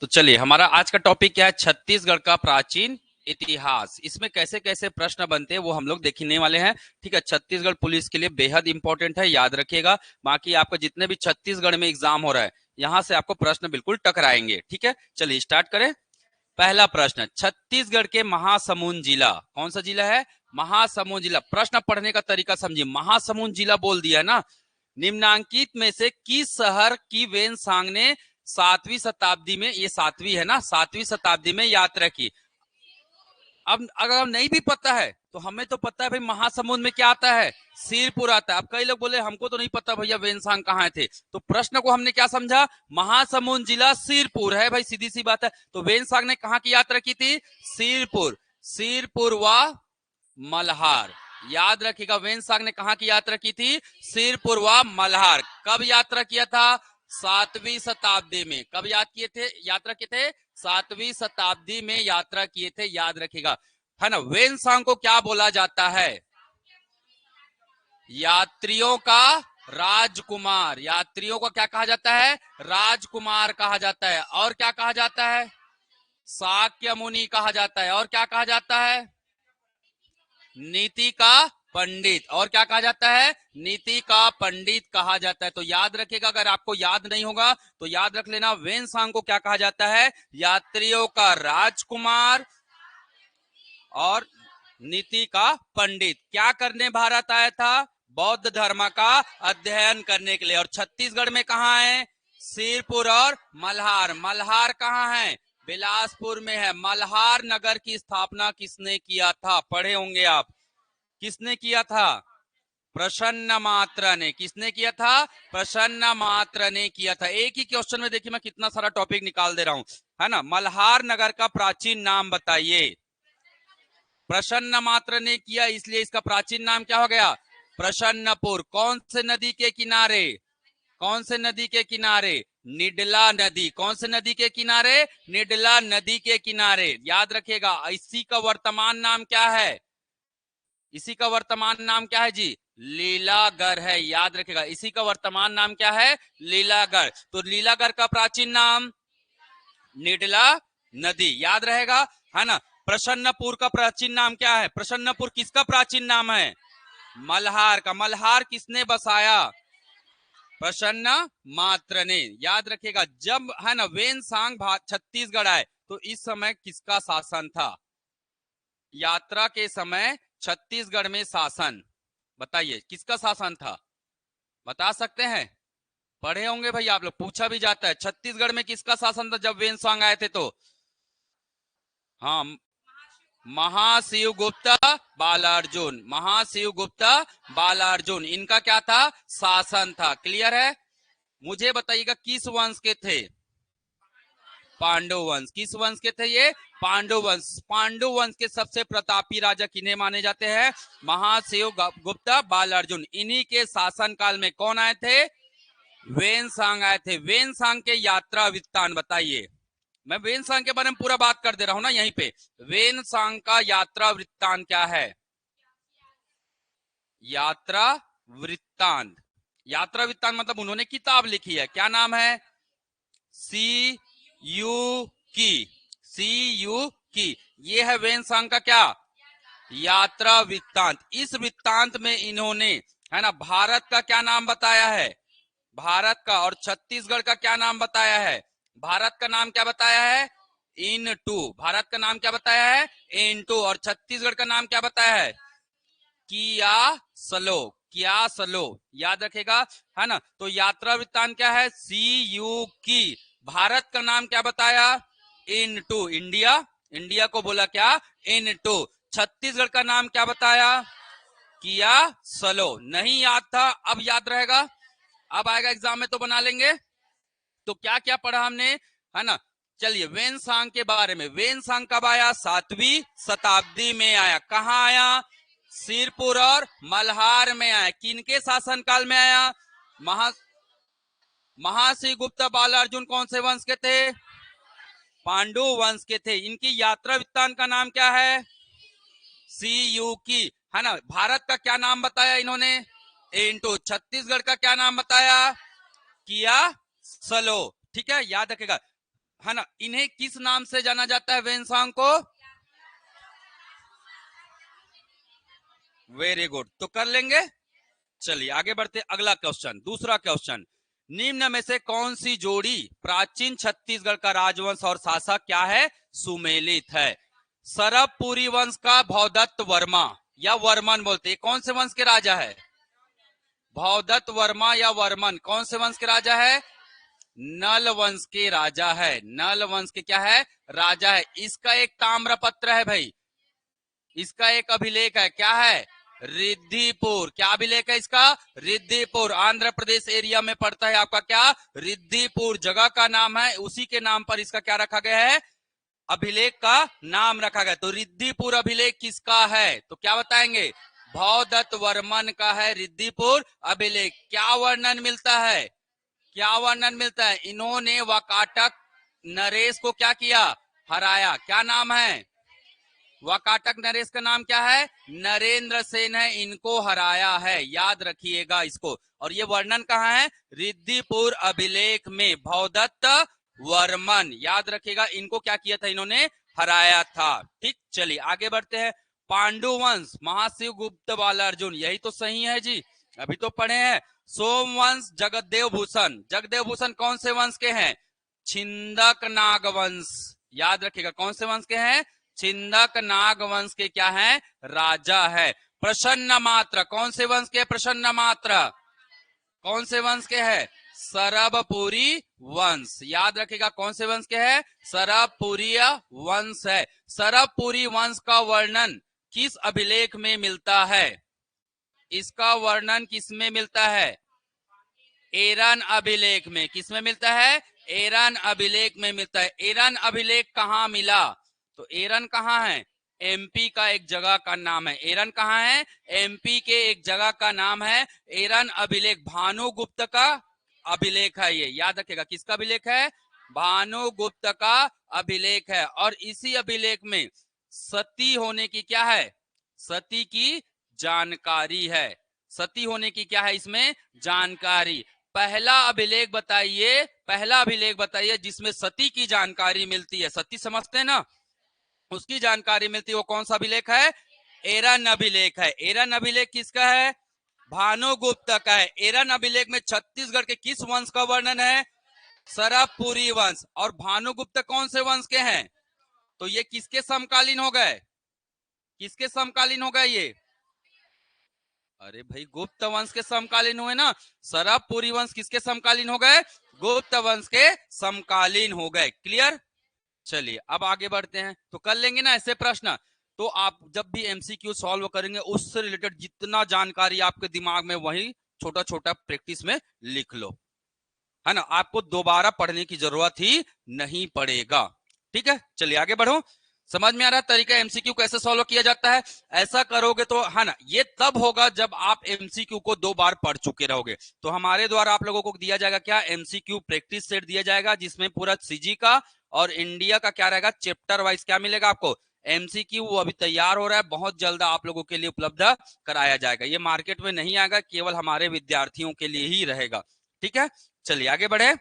तो चलिए, हमारा आज का टॉपिक क्या है? छत्तीसगढ़ का प्राचीन इतिहास। इसमें कैसे कैसे प्रश्न बनते हैं वो हम लोग देखने वाले हैं। ठीक है, छत्तीसगढ़ पुलिस के लिए बेहद इंपॉर्टेंट है, याद रखिएगा। बाकी आपका जितने भी छत्तीसगढ़ में एग्जाम हो रहा है, यहाँ से आपको प्रश्न बिल्कुल टकराएंगे। ठीक है, चलिए स्टार्ट करें। पहला प्रश्न, छत्तीसगढ़ के महासमुंद जिला कौन सा जिला है? महासमुंद जिला। प्रश्न पढ़ने का तरीका समझिए, महासमुंद जिला बोल दिया ना। निम्नांकित में से किस शहर की वेनसांग ने 7वीं शताब्दी में, ये 7वीं है ना, 7वीं शताब्दी में यात्रा की? अब अगर नहीं भी पता है तो हमें तो पता है भाई, महासमुंद में क्या आता है? सिरपुर आता है। अब कई लोग बोले हमको तो नहीं पता भैया वेनसांग कहाँ थे, तो प्रश्न को हमने क्या समझा? महासमुंद जिला सिरपुर है भाई, सीधी सी बात है। तो वेनसांग ने कहाँ की यात्रा की थी? सिरपुर। सिरपुर व मल्हार, याद रखिएगा। वेनसांग ने कहाँ की यात्रा की थी? सिरपुर व मल्हार। कब यात्रा किया था? 7वीं शताब्दी में। कब यात्रा किए थे? 7वीं शताब्दी में यात्रा किए थे, याद रखिएगा, है ना। वेनसांग को क्या बोला जाता है? यात्रियों का राजकुमार। यात्रियों को क्या कहा जाता है? राजकुमार कहा जाता है। और क्या कहा जाता है? शाक्य मुनि कहा जाता है। और क्या कहा जाता है? नीति का पंडित। और क्या कहा जाता है? नीति का पंडित कहा जाता है। तो याद रखिएगा, अगर आपको याद नहीं होगा तो याद रख लेना, वेनसांग को क्या कहा जाता है? यात्रियों का राजकुमार और नीति का पंडित। क्या करने भारत आया था? बौद्ध धर्म का अध्ययन करने के लिए। और छत्तीसगढ़ में कहाँ है? सिरपुर और मल्हार। मल्हार कहाँ है? बिलासपुर में है। मल्हार नगर की स्थापना किसने किया था? पढ़े होंगे आप। किसने किया था? प्रसन्न मात्रा ने। किसने किया था? प्रसन्न मात्रा ने किया था। एक ही क्वेश्चन में देखिए मैं कितना सारा टॉपिक निकाल दे रहा हूं, है ना। मल्हार नगर का प्राचीन नाम बताइए। प्रसन्न मात्र ने किया, इसलिए इसका प्राचीन नाम क्या हो गया? प्रसन्नपुर। कौन से नदी के किनारे? कौन से नदी के किनारे? निडला नदी। कौन से नदी के किनारे? निडला नदी के किनारे। याद रखिएगा। इसी का वर्तमान नाम क्या है? इसी का वर्तमान नाम क्या है जी? लीलागढ़ है। याद रखिएगा, इसी का वर्तमान नाम क्या है? लीलागढ़। तो लीलागढ़ का प्राचीन नाम निडला नदी, याद रहेगा, है ना। प्रसन्नपुर का प्राचीन नाम क्या है? प्रसन्नपुर किसका प्राचीन नाम है? मल्हार का। मल्हार किसने बसाया? प्रसन्न मात्र ने। याद रखिएगा, जब, है ना, वेनसांग छत्तीसगढ़ आए तो इस समय किसका शासन था? यात्रा के समय छत्तीसगढ़ में शासन, बताइए किसका शासन था? बता सकते हैं? पढ़े होंगे भाई आप लोग, पूछा भी जाता है छत्तीसगढ़ में किसका शासन था जब वेनसांग आए थे तो। हाँ, महाशिव गुप्ता बालार्जुन। महाशिव गुप्ता बालार्जुन, इनका क्या था? शासन था। क्लियर है? मुझे बताइएगा किस वंश के थे? पांडु वंश। किस वंश के थे ये? पांडु वंश। पांडु वंश के सबसे प्रतापी राजा किन्हें माने जाते हैं? महाशिव गुप्ता बालार्जुन। इन्हीं के शासन काल में कौन आए थे? वेनसांग आए थे। वेनसांग के यात्रा वृत्तांत बताइए। मैं वेनसांग के बारे में पूरा बात कर दे रहा हूं ना यहीं पे। वेनसांग का यात्रा वृत्तांत क्या है? यात्रा वृत्तांत। यात्रा वृत्तांत मतलब उन्होंने किताब लिखी है, क्या नाम है? सी यू की। सी यू की। ये है वेनसांग का क्या? यात्रा वृत्तांत। इस वृत्तांत में इन्होंने, है ना, भारत का क्या नाम बताया है? भारत का। और छत्तीसगढ़ का क्या नाम बताया है? भारत का नाम क्या बताया है? इन टू। भारत का नाम क्या बताया है? इन टू। और छत्तीसगढ़ का नाम क्या बताया है? किया सलो। किया सलो, याद रखेगा, है ना। तो यात्रा वृत्तांत क्या है? सी यू की। भारत का नाम क्या बताया? इन टू, इंडिया। इंडिया को बोला क्या? इन टू। छत्तीसगढ़ का नाम क्या बताया? किया सलो। नहीं याद था, अब याद रहेगा। अब आएगा एग्जाम में तो बना लेंगे। तो क्या क्या पढ़ा हमने, है ना। चलिए, वेनसांग के बारे में। वेनसांग कब आया? 7वीं शताब्दी में आया। कहाँ आया? सिरपुर और मल्हार में आया। किनके शासनकाल में आया? महाशिव गुप्ता बालार्जुन कौन से वंश के थे? पांडु वंश के थे। इनकी यात्रा वृत्तांत का नाम क्या है? सी यू की, है ना। भारत का क्या नाम बताया इन्होंने? इंटू। छत्तीसगढ़ का क्या नाम बताया? किया सलो। ठीक है, याद रखेगा। है ना, इन्हें किस नाम से जाना जाता है वेन्सांग को? वेरी गुड, तो कर लेंगे। चलिए आगे बढ़ते, अगला क्वेश्चन, दूसरा क्वेश्चन, निम्न में से कौन सी जोड़ी प्राचीन छत्तीसगढ़ का राजवंश और शासक क्या है? सुमेलित है। सरबपुरी वंश का भवदत्त वर्मा या वर्मन बोलते हैं, कौन से वंश के राजा है? भवदत्त वर्मा या वर्मन कौन से वंश के राजा है? नल वंश के राजा है। नल वंश के क्या है? राजा है। इसका एक ताम्रपत्र है भाई, इसका एक अभिलेख है, क्या है? रिद्धिपुर। क्या अभिलेख है इसका? रिद्धिपुर। आंध्र प्रदेश एरिया में पड़ता है आपका क्या? रिद्धिपुर जगह का नाम है, उसी के नाम पर इसका क्या रखा गया है? अभिलेख का नाम रखा गया। तो रिद्धिपुर अभिलेख किसका है? तो क्या बताएंगे? भवदत्त वर्मन का है रिद्धिपुर अभिलेख। क्या वर्णन मिलता है? क्या वर्णन मिलता है? इन्होंने वाकाटक नरेश को क्या किया? हराया। क्या नाम है? वाकाटक नरेश का नाम क्या है? नरेंद्र सेन है, इनको हराया है, याद रखिएगा इसको। और ये वर्णन कहाँ है? रिद्धिपुर अभिलेख में। भवदत्त वर्मन, याद रखिएगा, इनको क्या किया था? इन्होंने हराया था। ठीक, चलिए आगे बढ़ते हैं। पांडुवंश महाशिव गुप्त बालार्जुन, यही तो सही है जी, अभी तो पढ़े हैं। सोमवंश जगदेव भूषण, जगदेव भूषण कौन से वंश के हैं? छिंदक नागवंश, याद रखिएगा, कौन से वंश के हैं? छिंदक नागवंश के क्या है? राजा है। प्रसन्न मात्र कौन से वंश के? प्रसन्न मात्र कौन से वंश के है? सरबपुरी वंश, याद रखिएगा, कौन से वंश के है? सरबपुरी वंश है। सरबपुरी वंश का वर्णन किस अभिलेख में मिलता है? इसका वर्णन किसमें मिलता है? एरन अभिलेख में। किसमें मिलता है? एरन अभिलेख में मिलता है। एरन अभिलेख कहाँ मिला? तो एरन कहाँ है? एमपी का एक जगह का नाम है। एरन कहाँ है? एमपी के एक जगह का नाम है एरन अभिलेख। भानुगुप्त का अभिलेख है ये, याद रखिएगा, किसका अभिलेख है? भानुगुप्त का अभिलेख है। और इसी अभिलेख में सती होने की क्या है? सती की जानकारी है। सती होने की क्या है इसमें? जानकारी। पहला अभिलेख बताइए, पहला अभिलेख बताइए जिसमें सती की जानकारी मिलती है। सती समझते हैं ना, उसकी जानकारी मिलती है, वो कौन सा अभिलेख है? एरन अभिलेख है। एरन अभिलेख किसका है? भानुगुप्त का है। एरन अभिलेख में छत्तीसगढ़ के किस वंश का वर्णन है? सरबपुरी वंश। और भानुगुप्त कौन से वंश के हैं? तो ये किसके समकालीन हो गए? किसके समकालीन हो गए ये? अरे भाई, गुप्त वंश के समकालीन हुए ना। सरबपुरी वंश किसके समकालीन हो गए? गुप्त वंश के समकालीन हो गए। क्लियर? चलिए अब आगे बढ़ते हैं। तो कर लेंगे ना ऐसे प्रश्न, तो आप जब भी एमसीक्यू सॉल्व करेंगे उससे रिलेटेड जितना जानकारी आपके दिमाग में, वही छोटा छोटा प्रैक्टिस में लिख लो, है ना, आपको दोबारा पढ़ने की जरूरत ही नहीं पड़ेगा। ठीक है, चलिए आगे बढ़ो। समझ में आ रहा है तरीका एमसीक्यू कैसे सॉल्व किया जाता है? ऐसा करोगे तो, है ना, ये तब होगा जब आप एमसीक्यू को 2 बार पढ़ चुके रहोगे। तो हमारे द्वारा आप लोगों को दिया जाएगा क्या? एमसीक्यू प्रैक्टिस सेट दिया जाएगा, जिसमें पूरा सीजी का और इंडिया का क्या रहेगा, चैप्टर वाइज क्या मिलेगा आपको? एमसीक्यू। वो अभी तैयार हो रहा है, बहुत जल्द आप लोगों के लिए उपलब्ध कराया जाएगा। ये मार्केट में नहीं आएगा, केवल हमारे विद्यार्थियों के लिए ही रहेगा। ठीक है, चलिए आगे बढ़े।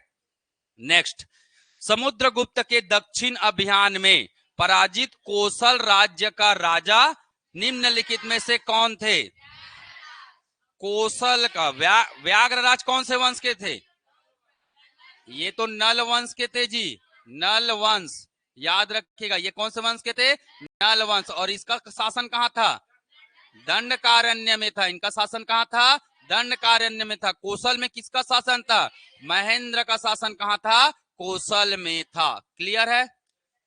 नेक्स्ट, समुद्रगुप्त के दक्षिण अभियान में पराजित कोसल राज्य का राजा निम्नलिखित में से कौन थे? कोसल का व्याघ्रराज कौन से वंश के थे? ये तो नल वंश के थे जी, नल वंश, याद रखिएगा, ये कौन से वंश के थे? नल वंश। और इसका शासन कहाँ था? दंडकारण्य में था। इनका शासन कहाँ था? दंडकारण्य में था। कोसल में किसका शासन था? महेंद्र का शासन कहाँ था? कोसल में था। क्लियर है?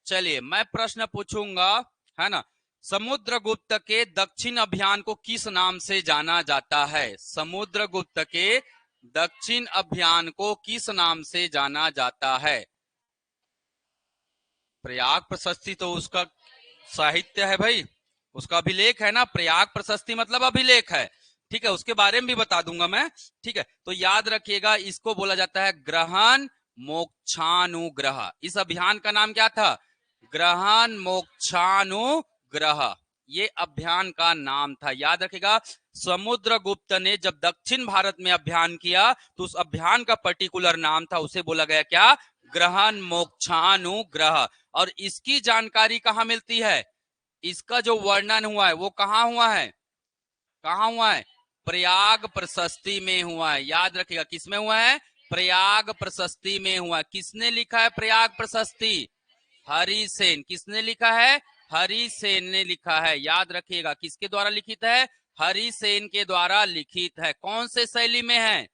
चलिए मैं प्रश्न पूछूंगा, है ना, समुद्रगुप्त के दक्षिण अभियान को किस नाम से जाना जाता है? समुद्रगुप्त के दक्षिण अभियान को किस नाम से जाना जाता है? प्रयाग प्रशस्ति तो उसका साहित्य है भाई, उसका अभिलेख है ना। प्रयाग प्रशस्ति मतलब अभिलेख है। ठीक है, उसके बारे में भी बता दूंगा मैं। ठीक है, तो याद रखिएगा, इसको बोला जाता है ग्रहण मोक्षानुग्रह। इस अभियान का नाम क्या था? ग्रहण मोक्षानुग्रह, ये अभियान का नाम था। याद रखिएगा, समुद्रगुप्त ने जब दक्षिण भारत में अभियान किया तो उस अभियान का पर्टिकुलर नाम था, उसे बोला गया क्या? ग्रहण मोक्षानुग्रह। और इसकी जानकारी कहाँ मिलती है? इसका जो वर्णन हुआ है वो कहाँ हुआ है? कहाँ हुआ है? प्रयाग प्रशस्ति में हुआ है। याद रखिएगा, किसमें हुआ है? प्रयाग प्रशस्ति में हुआ है। किसने लिखा है प्रयाग प्रशस्ति? हरिसेन। किसने लिखा है? हरिसेन ने लिखा है। याद रखिएगा, किसके द्वारा लिखित है? हरिसेन के द्वारा लिखित है। कौन से शैली में है?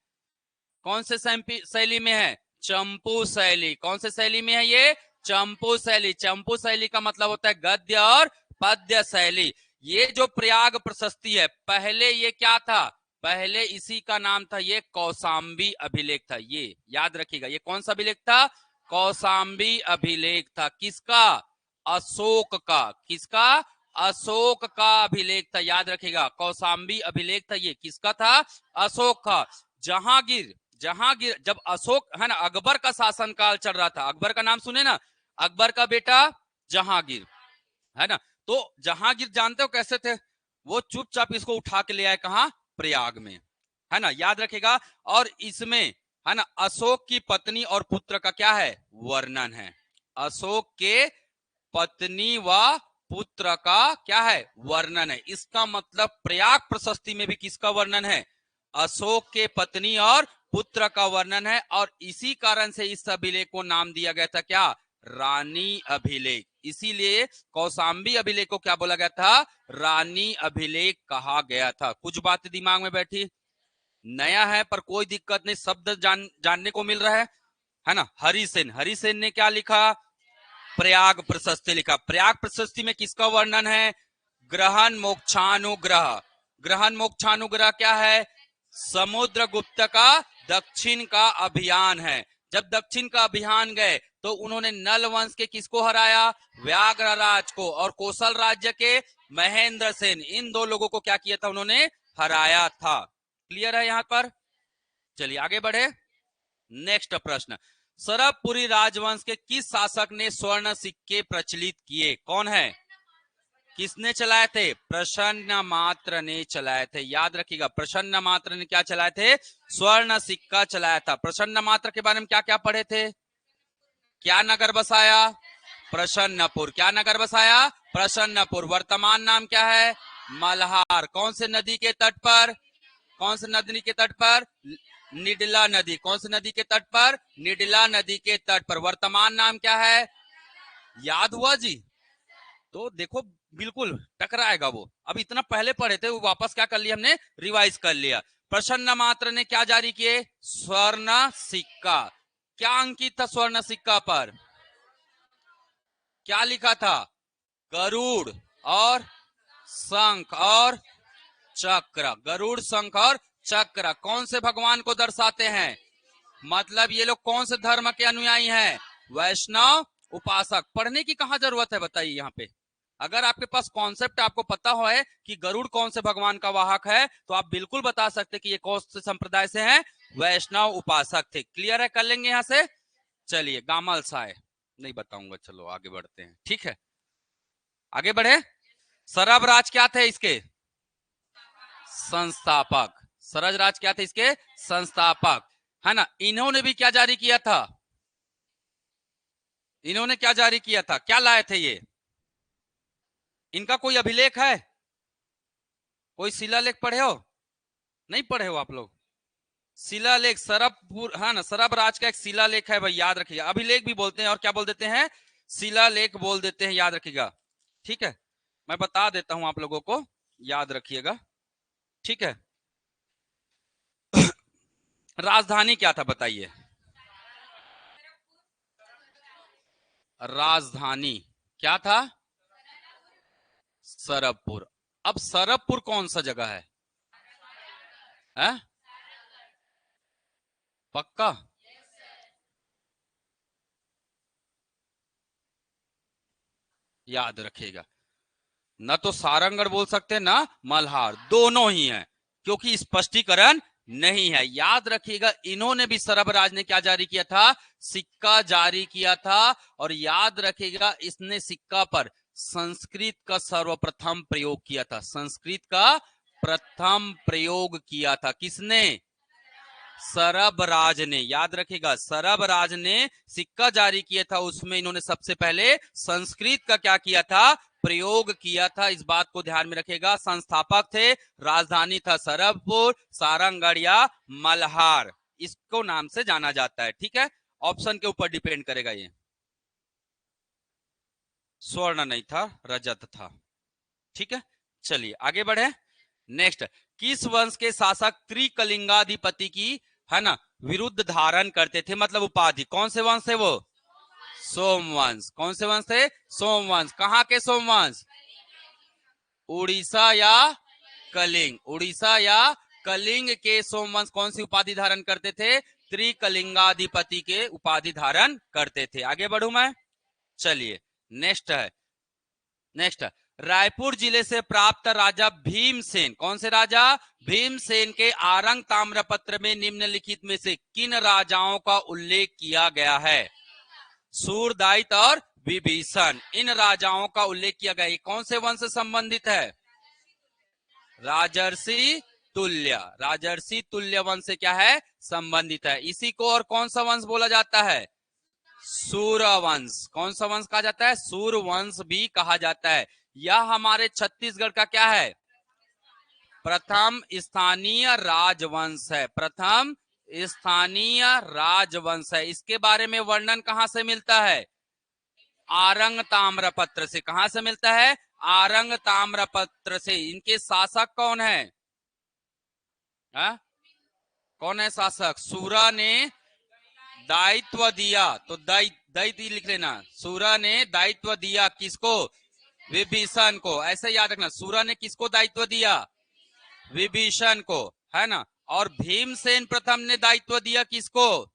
कौन से शैली में है? चंपू शैली। कौन से शैली में है ये? चंपू शैली। चंपू शैली का मतलब होता है गद्य और पद्य शैली। ये जो प्रयाग प्रशस्ति है, पहले ये क्या था? पहले इसी का नाम था ये कौशाम्बी अभिलेख था। ये याद रखिएगा, ये कौन सा अभिलेख था? कौशाम्बी अभिलेख था। किसका? अशोक का। किसका? अशोक का अभिलेख था। याद रखिएगा, कौशाम्बी अभिलेख था। ये किसका था? अशोक का। जहांगीर जब अशोक है ना, अकबर का शासनकाल चल रहा था। अकबर का नाम सुने ना? अकबर का बेटा जहांगीर, है ना? तो जहांगीर जानते हो कैसे थे? वो चुपचाप इसको उठा के ले आए कहा? प्रयाग में, है ना? याद रखेगा। और इसमें है ना, अशोक की पत्नी और पुत्र का क्या है? वर्णन है। अशोक के पत्नी व पुत्र का क्या है? वर्णन है। इसका मतलब प्रयाग प्रशस्ति में भी किसका वर्णन है? अशोक के पत्नी और पुत्र का वर्णन है। और इसी कारण से इस अभिलेख को नाम दिया गया था क्या? रानी अभिलेख। इसीलिए कौशाम्बी अभिलेख को क्या बोला गया था? रानी अभिलेख कहा गया था। कुछ बात दिमाग में बैठी? नया है पर कोई दिक्कत नहीं, शब्द जानने को मिल रहा है ना? हरिसेन ने क्या लिखा? प्रयाग प्रशस्ति लिखा। प्रयाग प्रशस्ति में किसका वर्णन है? ग्रहण मोक्षानुग्रह। ग्रहण मोक्षानुग्रह क्या है? समुद्रगुप्त का दक्षिण का अभियान है। जब दक्षिण का अभियान गए तो उन्होंने नल वंश के किसको हराया? व्याघ्रराज को। और कौशल राज्य के महेंद्र सेन। इन दो लोगों को क्या किया था? उन्होंने हराया था। क्लियर है यहां पर? चलिए आगे बढ़े। नेक्स्ट प्रश्न, सरबपुरी राजवंश के किस शासक ने स्वर्ण सिक्के प्रचलित किए? कौन है? किसने चलाए थे? प्रसन्न मात्र ने चलाए थे। याद रखिएगा, प्रसन्न मात्र ने क्या चलाए थे? स्वर्ण सिक्का चलाया था। प्रसन्न मात्र के बारे में क्या क्या पढ़े थे? क्या नगर बसाया? प्रसन्नपुर। क्या नगर बसाया? प्रसन्नपुर। वर्तमान नाम क्या है? मल्हार। कौन से नदी के तट पर? कौन से नदी के तट पर? निडला नदी। कौन सी नदी के तट पर? निडला नदी के तट पर। वर्तमान नाम क्या है? याद हुआ जी? तो देखो बिल्कुल टकराएगा वो। अब इतना पहले पढ़े थे, वो वापस क्या कर लिया हमने? रिवाइज कर लिया। प्रसन्न मात्र ने क्या जारी किए? स्वर्ण सिक्का। क्या अंकित था स्वर्ण सिक्का पर? क्या लिखा था? गरुड़ और शंख और चक्र। गरुड़, शंख और चक्र कौन से भगवान को दर्शाते हैं? मतलब ये लोग कौन से धर्म के अनुयायी हैं? वैष्णव उपासक। पढ़ने की कहां जरूरत है बताइए? यहाँ पे अगर आपके पास कॉन्सेप्ट आपको पता हो है कि गरुड़ कौन से भगवान का वाहक है, तो आप बिल्कुल बता सकते कि ये कौन से संप्रदाय से हैं? वैष्णव उपासक थे। क्लियर है? कर लेंगे यहां से। चलिए, गामल साय नहीं बताऊंगा। चलो आगे बढ़ते हैं, ठीक है? आगे बढ़े। सरब राज क्या थे इसके? संस्थापक। सरज राज क्या थे इसके? संस्थापक, है ना? इन्होंने भी क्या जारी किया था? इन्होंने क्या जारी किया था? क्या लाए थे ये? इनका कोई अभिलेख है? कोई शिलालेख पढ़े हो? नहीं पढ़े हो आप लोग? शिलालेख सरबपुर, है ना? सरब राज का एक शिलालेख है भाई, याद रखिएगा। अभिलेख भी बोलते हैं और क्या बोल देते हैं? शिलालेख बोल देते हैं। याद रखिएगा, ठीक है? मैं बता देता हूं आप लोगों को, याद रखिएगा, ठीक है? राजधानी क्या था बताइए? राजधानी क्या था? सरबपुर। अब सरबपुर कौन सा जगह है? पक्का? याद रखिएगा, न तो सारंगढ़ बोल सकते ना मल्हार, दोनों ही हैं, क्योंकि स्पष्टीकरण नहीं है। याद रखिएगा, इन्होंने भी सरबराज ने क्या जारी किया था? सिक्का जारी किया था। और याद रखिएगा, इसने सिक्का पर संस्कृत का सर्वप्रथम प्रयोग किया था। संस्कृत का प्रथम प्रयोग किया था। किसने? सरबराज ने, याद रखिएगा सरबराज ने सिक्का जारी किया था, उसमें इन्होंने सबसे पहले संस्कृत का क्या किया था, प्रयोग किया था। इस बात को ध्यान में रखिएगा। संस्थापक थे, राजधानी था सरबपुर, सारंगगढ़ या मल्हार, इसको नाम से जाना जाता है। ठीक है, ऑप्शन के ऊपर डिपेंड करेगा। ये स्वर्ण नहीं था, रजत था। ठीक है, चलिए आगे बढ़े। नेक्स्ट, किस वंश के शासक त्रिकलिंगाधिपति की, है ना, विरुद्ध धारण करते थे, मतलब उपाधि? कौन से वंश थे वो? सोमवंश। कौन से वंश थे? सोमवंश। कहाँ के सोमवंश? उड़ीसा या कलिंग। उड़ीसा या कलिंग के सोमवंश कौन सी उपाधि धारण करते थे? त्रिकलिंगाधिपति के उपाधि धारण करते थे। आगे बढ़ू मैं, चलिए नेक्स्ट है। नेक्स्ट, रायपुर जिले से प्राप्त राजा भीमसेन, कौन से राजा? भीमसेन के आरंग ताम्रपत्र में निम्नलिखित में से किन राजाओं का उल्लेख किया गया है? सूरदायित और विभीषण, इन राजाओं का उल्लेख किया गया है। कौन से वंश से संबंधित है? राजर्षि तुल्य। राजर्षि तुल्य वंश से क्या है? संबंधित है। इसी को और कौन सा वंश बोला जाता है? सूर्यवंश। कौन सा वंश कहा जाता है? सूर्यवंश भी कहा जाता है। यह हमारे छत्तीसगढ़ का क्या है? प्रथम स्थानीय राजवंश है। प्रथम स्थानीय राजवंश है। इसके बारे में वर्णन कहां से मिलता है? आरंग ताम्रपत्र से। कहां से मिलता है? आरंग ताम्रपत्र से। इनके शासक कौन है? हा? कौन है शासक? सूरा ने दायित्व दिया, तो दायित्व लिख लेना। सूरा ने दायित्व दिया किसको? विभीषण को। ऐसे याद रखना, सूरा ने किसको दायित्व दिया? विभीषण को, है ना। और भीमसेन प्रथम ने दायित्व दिया किसको?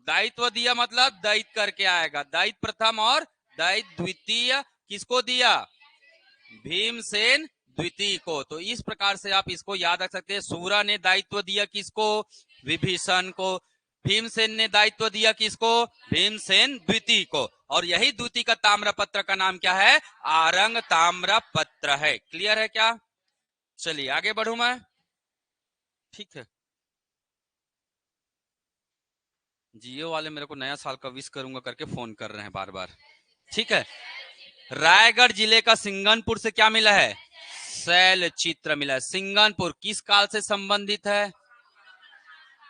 दायित्व दिया मतलब दायित्व करके आएगा। दायित्व प्रथम और दायित्व द्वितीय किसको दिया? भीमसेन द्वितीय को। तो इस प्रकार से आप इसको याद रख सकते हैं। सूरा ने दायित्व दिया किसको? विभीषण को। भीमसेन ने दायित्व दिया किसको? भीमसेन द्वितीय को। और यही द्वितीय का ताम्रपत्र का नाम क्या है? आरंग ताम्रपत्र है। क्लियर है क्या? चलिए आगे बढ़ू मैं। ठीक है, जियो वाले मेरे को नया साल का विश करूंगा करके फोन कर रहे हैं बार बार। ठीक है, रायगढ़ जिले का सिंगनपुर से क्या मिला है? शैल चित्र मिला है। सिंगनपुर किस काल से संबंधित है?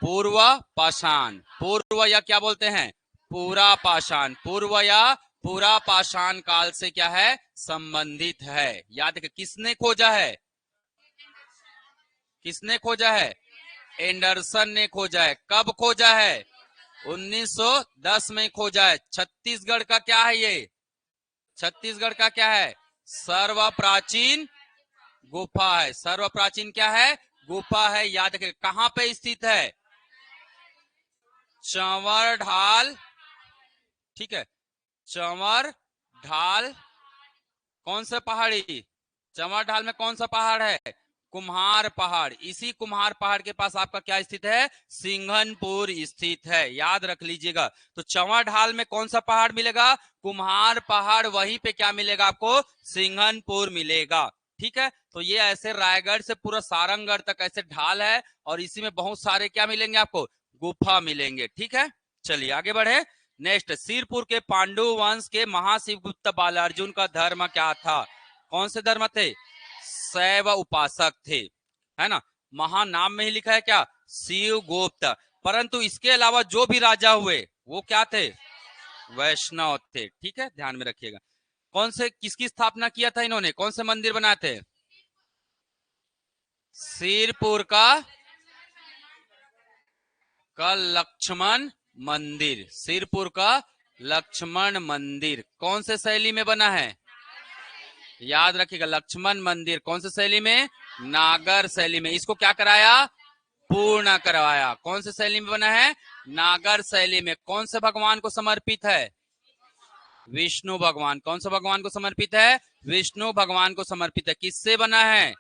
पूर्व पाषाण। पूर्व या क्या बोलते हैं? पूरा पाषाण। पूर्व या पूरा पाषाण काल से क्या है? संबंधित है। याद रखिए, किसने खोजा है? किसने खोजा है? एंडरसन ने खोजा है। कब खोजा है? 1910 में खोजा है। छत्तीसगढ़ का क्या है ये? छत्तीसगढ़ का क्या है? सर्वप्राचीन गुफा है। सर्वप्राचीन क्या है? गुफा है। याद रखिए, कहां पे स्थित है? चंवर ढाल। ठीक है, चंवर ढाल। कौन सा पहाड़ी? चंवर ढाल में कौन सा पहाड़ है? कुम्हार पहाड़। इसी कुम्हार पहाड़ के पास आपका क्या स्थित है? सिंघनपुर स्थित है। याद रख लीजिएगा। तो चंवर ढाल में कौन सा पहाड़ मिलेगा? कुम्हार पहाड़। वहीं पे क्या मिलेगा आपको? सिंघनपुर मिलेगा। ठीक है, तो ये ऐसे रायगढ़ से पूरा सारंगगढ़ तक ऐसे ढाल है, और इसी में बहुत सारे क्या मिलेंगे आपको? गुफा मिलेंगे। ठीक है, चलिए आगे बढ़े। नेक्स्ट, सिरपुर के पांडु वंश के महाशिवगुप्त बालार्जुन का धर्म क्या था? कौन से धर्म थे? शैव उपासक थे, है ना। महानाम में ही लिखा है क्या? शिवगुप्त। परंतु इसके अलावा जो भी राजा हुए वो क्या थे? वैष्णव थे। ठीक है, ध्यान में रखिएगा। कौन से, किसकी स्थापना किया था इन्होंने? कौन से मंदिर बनाए थे? सिरपुर का लक्ष्मण मंदिर। सिरपुर का लक्ष्मण मंदिर कौन से शैली में बना है? याद रखिएगा, लक्ष्मण मंदिर कौन से शैली में? नागर शैली में। इसको क्या कराया? पूर्ण करवाया। कौन से शैली में बना है? नागर शैली में। कौन से भगवान को समर्पित है? विष्णु भगवान। कौन सा भगवान को समर्पित है? विष्णु भगवान को समर्पित है। किससे बना है?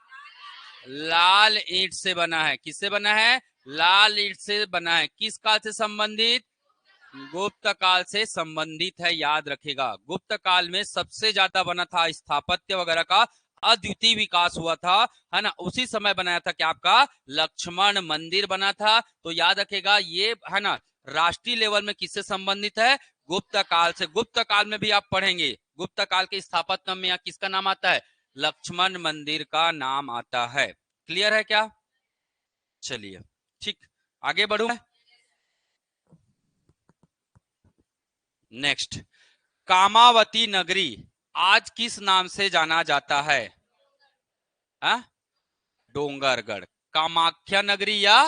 लाल ईंट से बना है। किससे बना है? लाल ईंट से बना है। किस काल से संबंधित? गुप्त काल से संबंधित है। याद रखिएगा, गुप्त काल में सबसे ज्यादा बना था स्थापत्य वगैरह का अद्वितीय विकास हुआ था, है ना, उसी समय बनाया था कि आपका लक्ष्मण मंदिर बना था। तो याद रखेगा ये, है ना, राष्ट्रीय लेवल में किससे संबंधित है? गुप्त काल से। गुप्त काल में भी आप पढ़ेंगे, गुप्त काल के स्थापत्य में यहाँ किसका नाम आता है? लक्ष्मण मंदिर का नाम आता है। क्लियर है क्या? चलिए ठीक, आगे बढ़ू। नेक्स्ट, कामावती नगरी आज किस नाम से जाना जाता है? डोंगरगढ़। कामाख्या नगरी या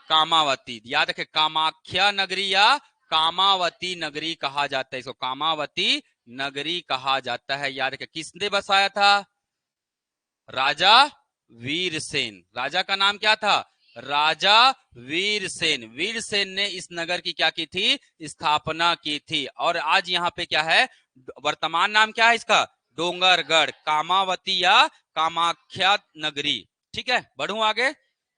कामावती? याद रखे, कामाख्या नगरी या कामावती नगरी कहा जाता है, इसको कामावती नगरी कहा जाता है। याद रखे, किसने बसाया था? राजा वीरसेन। राजा का नाम क्या था? राजा वीरसेन। वीरसेन ने इस नगर की क्या की थी? स्थापना की थी। और आज यहाँ पे क्या है? वर्तमान नाम क्या है इसका? डोंगरगढ़, कामावती या कामाख्या नगरी। ठीक है, बढ़ू आगे।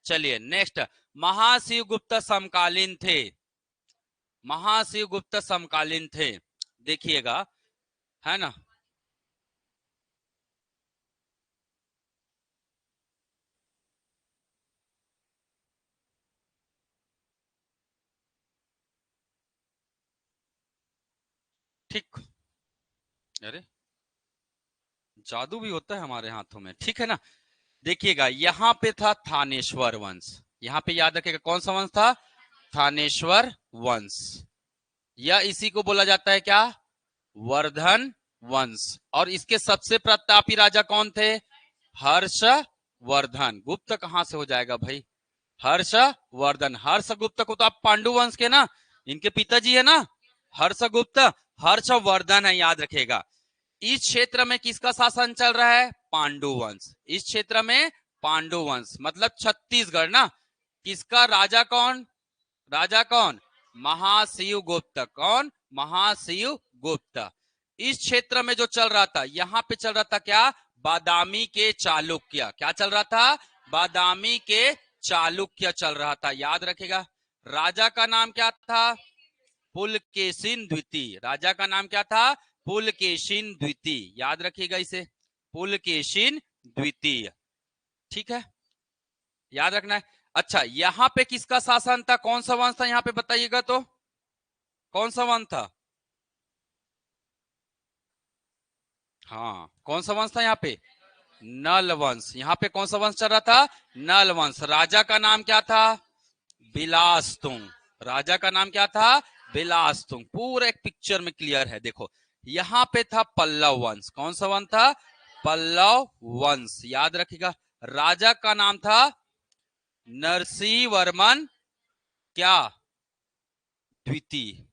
चलिए नेक्स्ट, महाशिव गुप्त समकालीन थे। महाशिव गुप्त समकालीन थे, देखिएगा, है ना। ठीक, अरे जादू भी होता है हमारे हाथों में, ठीक है ना। देखिएगा, यहाँ पे था थानेश्वर वंश। यहाँ पे याद रखिएगा कौन सा वंश था? थानेश्वर वंश। या इसी को बोला जाता है क्या? वर्धन वंश। और इसके सबसे प्रतापी राजा कौन थे? हर्षवर्धन। गुप्त कहां से हो जाएगा भाई? हर्षवर्धन। हर्षगुप्त को तो आप पांडु वंश के ना, इनके पिताजी है ना हर्षगुप्त। हर्षवर्धन है, याद रखेगा। इस क्षेत्र में किसका शासन चल रहा है? पांडु वंश। इस क्षेत्र में पांडु वंश, मतलब छत्तीसगढ़ ना। किसका राजा कौन? राजा कौन? महाशिव गुप्त। कौन? महाशिव गुप्त। इस क्षेत्र में जो चल रहा था, यहाँ पे चल रहा था क्या? बादामी के चालुक्य। क्या चल रहा था? बादामी के चालुक्य चल रहा था, याद रखेगा। राजा का नाम क्या था? पुलकेशिन द्वितीय। राजा का नाम क्या था? पुलकेशिन द्वितीय, याद रखिएगा इसे, पुलकेशिन द्वितीय। ठीक है, याद रखना है। अच्छा, यहाँ पे किसका शासन था? कौन सा वंश था यहाँ पे, बताइएगा तो, कौन सा वंश था? हाँ, कौन सा वंश था यहाँ पे? नल वंश। यहाँ पे कौन सा वंश चल रहा था? नल वंश। राजा का नाम क्या था? बिलासतुंग। राजा का नाम क्या था? बिलासतुंग। पूरा एक पिक्चर में क्लियर है, देखो। यहाँ पे था पल्लव वंश। कौन सा वंश था? पल्लव वंश, याद रखिएगा। राजा का नाम था नरसिंह वर्मन क्या? द्वितीय।